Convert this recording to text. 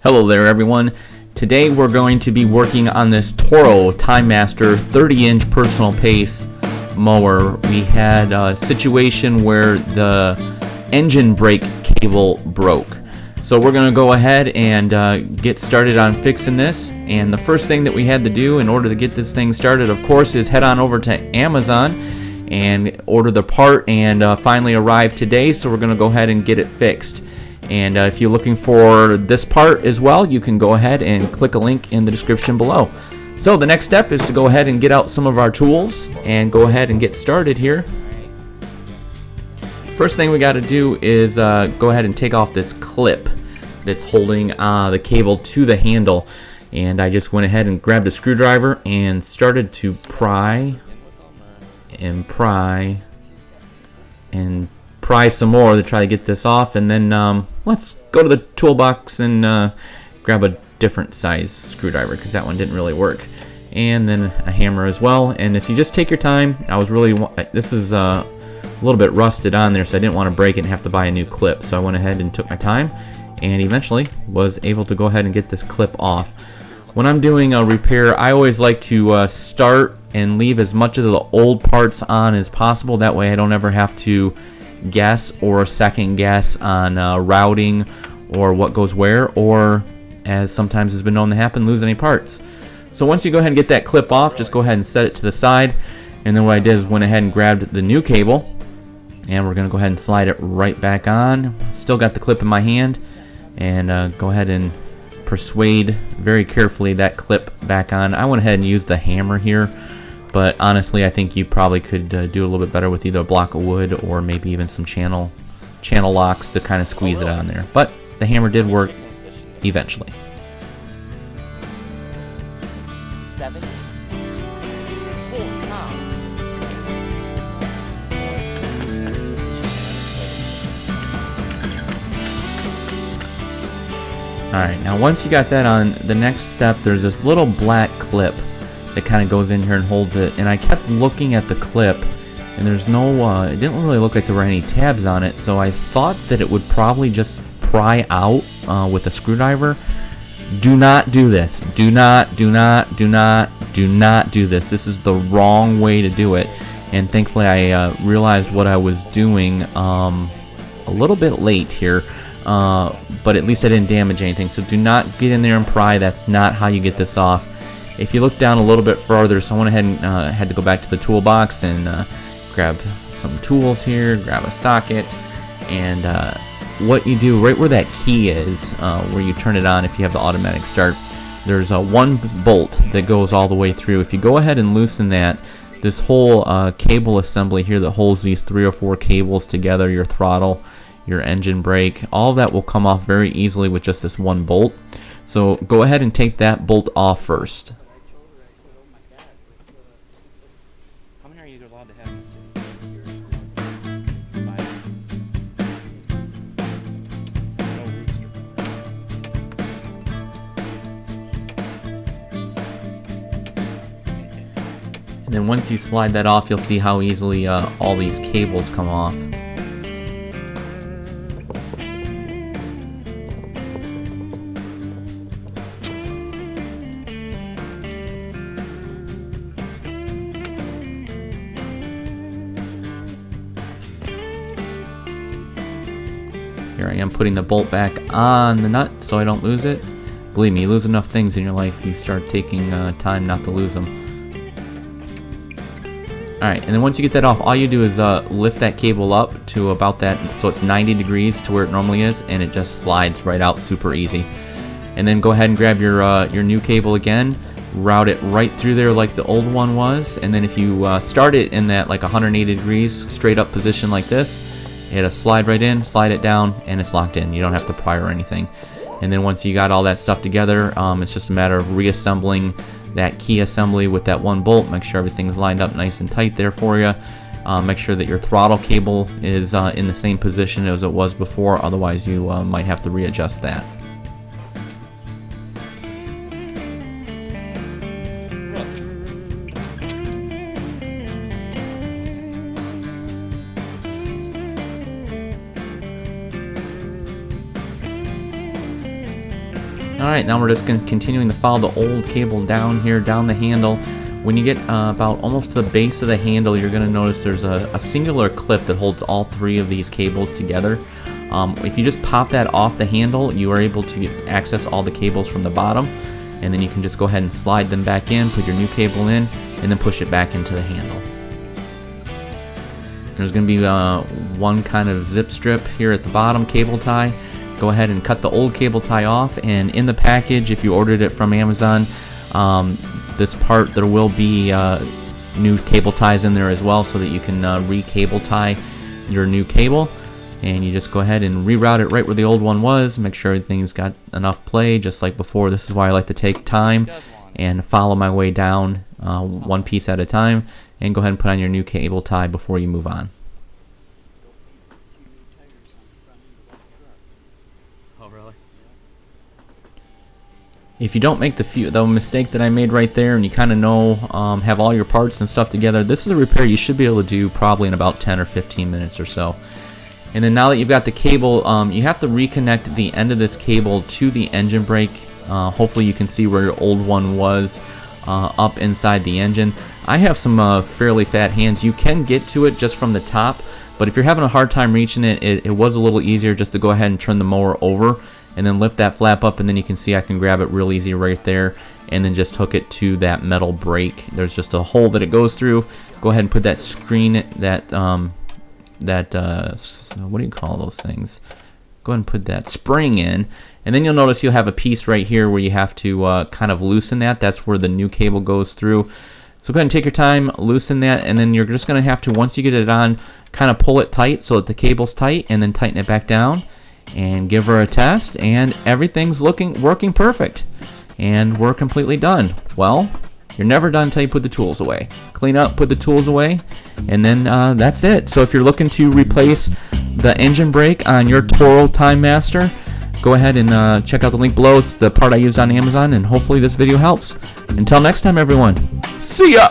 Hello there everyone. Today we're going to be working on this Toro Timemaster 30-inch personal pace mower. We had a situation where the engine brake cable broke. So we're going to go ahead and get started on fixing this. And the first thing that we had to do in order to get this thing started, of course, is head on over to Amazon and order the part, and finally arrived today. So we're going to go ahead and get it fixed. And if you're looking for this part as well, you can go ahead and click a link in the description below. So the next step is to go ahead and get out some of our tools and go ahead and get started here. First thing we got to do is go ahead and take off this clip that's holding the cable to the handle. And I just went ahead and grabbed a screwdriver and started to pry and pry and pry some more to try to get this off. And then let's go to the toolbox and grab a different size screwdriver, because that one didn't really work, and then a hammer as well. And if you just take your time, this is a little bit rusted on there, so I didn't want to break it and have to buy a new clip. So I went ahead and took my time and eventually was able to go ahead and get this clip off. When I'm doing a repair, I always like to start and leave as much of the old parts on as possible. That way I don't ever have to guess or second guess on routing or what goes where, or, as sometimes has been known to happen, lose any parts. So once you go ahead and get that clip off, just go ahead and set it to the side. And then what I did is went ahead and grabbed the new cable, and we're going to go ahead and slide it right back on. Still got the clip in my hand, and go ahead and persuade very carefully that clip back on. I went ahead and used the hammer here, but honestly I think you probably could do a little bit better with either a block of wood or maybe even some channel locks to kind of squeeze it on there. But the hammer did work eventually. Alright, now once you got that on, the next step, there's this little black clip that kind of goes in here and holds it. And I kept looking at the clip, and there's no, it didn't really look like there were any tabs on it, so I thought that it would probably just pry out with a screwdriver. Do not do this. Do not do this. This is the wrong way to do it. And thankfully I realized what I was doing a little bit late here. But at least I didn't damage anything. So do not get in there and pry. That's not how you get this off. If you look down a little bit further, so I went ahead and had to go back to the toolbox and grab some tools here, grab a socket, and what you do right where that key is, where you turn it on if you have the automatic start, there's one bolt that goes all the way through. If you go ahead and loosen that, this whole cable assembly here that holds these 3 or 4 cables together, your throttle, your engine brake, all that will come off very easily with just this one bolt. So go ahead and take that bolt off first. How many are you allowed to have? And then once you slide that off, you'll see how easily all these cables come off. Here I am putting the bolt back on the nut so I don't lose it. Believe me, you lose enough things in your life, you start taking time not to lose them. Alright, and then once you get that off, all you do is lift that cable up to about that, so it's 90 degrees to where it normally is, and it just slides right out super easy. And then go ahead and grab your new cable again, route it right through there like the old one was, and then if you start it in that like 180 degrees straight up position like this, it'll slide right in, slide it down, and it's locked in. You don't have to pry or anything. And then once you got all that stuff together, it's just a matter of reassembling that key assembly with that one bolt. Make sure everything's lined up nice and tight there for you. Make sure that your throttle cable is in the same position as it was before, otherwise you might have to readjust that. Alright, now we're just continuing to follow the old cable down here, down the handle. When you get about almost to the base of the handle, you're going to notice there's a singular clip that holds all 3 of these cables together. If you just pop that off the handle, you are able to access all the cables from the bottom, and then you can just go ahead and slide them back in, put your new cable in, and then push it back into the handle. There's going to be one kind of zip strip here at the bottom, cable tie. Go ahead and cut the old cable tie off, and in the package, if you ordered it from Amazon, this part, there will be new cable ties in there as well, so that you can re-cable tie your new cable. And you just go ahead and reroute it right where the old one was. Make sure everything's got enough play, just like before. This is why I like to take time and follow my way down one piece at a time, and go ahead and put on your new cable tie before you move on. Oh, really? If you don't make the mistake that I made right there, and you kind of know, have all your parts and stuff together, this is a repair you should be able to do probably in about 10 or 15 minutes or so. And then now that you've got the cable, you have to reconnect the end of this cable to the engine brake. Hopefully you can see where your old one was up inside the engine. I have some fairly fat hands. You can get to it just from the top, but if you're having a hard time reaching it, it was a little easier just to go ahead and turn the mower over and then lift that flap up, and then you can see I can grab it real easy right there and then just hook it to that metal brake. There's just a hole that it goes through. Go ahead and put that screen, what do you call those things? Go ahead and put that spring in, and then you'll notice you'll have a piece right here where you have to kind of loosen that. That's where the new cable goes through. So go ahead and take your time, loosen that, and then you're just going to have to, once you get it on, kind of pull it tight so that the cable's tight, and then tighten it back down and give her a test, and everything's working perfect, and we're completely done. Well, you're never done until you put the tools away. Clean up, put the tools away, and then that's it. So if you're looking to replace the engine brake on your Toro Timemaster, go ahead and check out the link below. It's the part I used on Amazon, and hopefully this video helps. Until next time, everyone. See ya!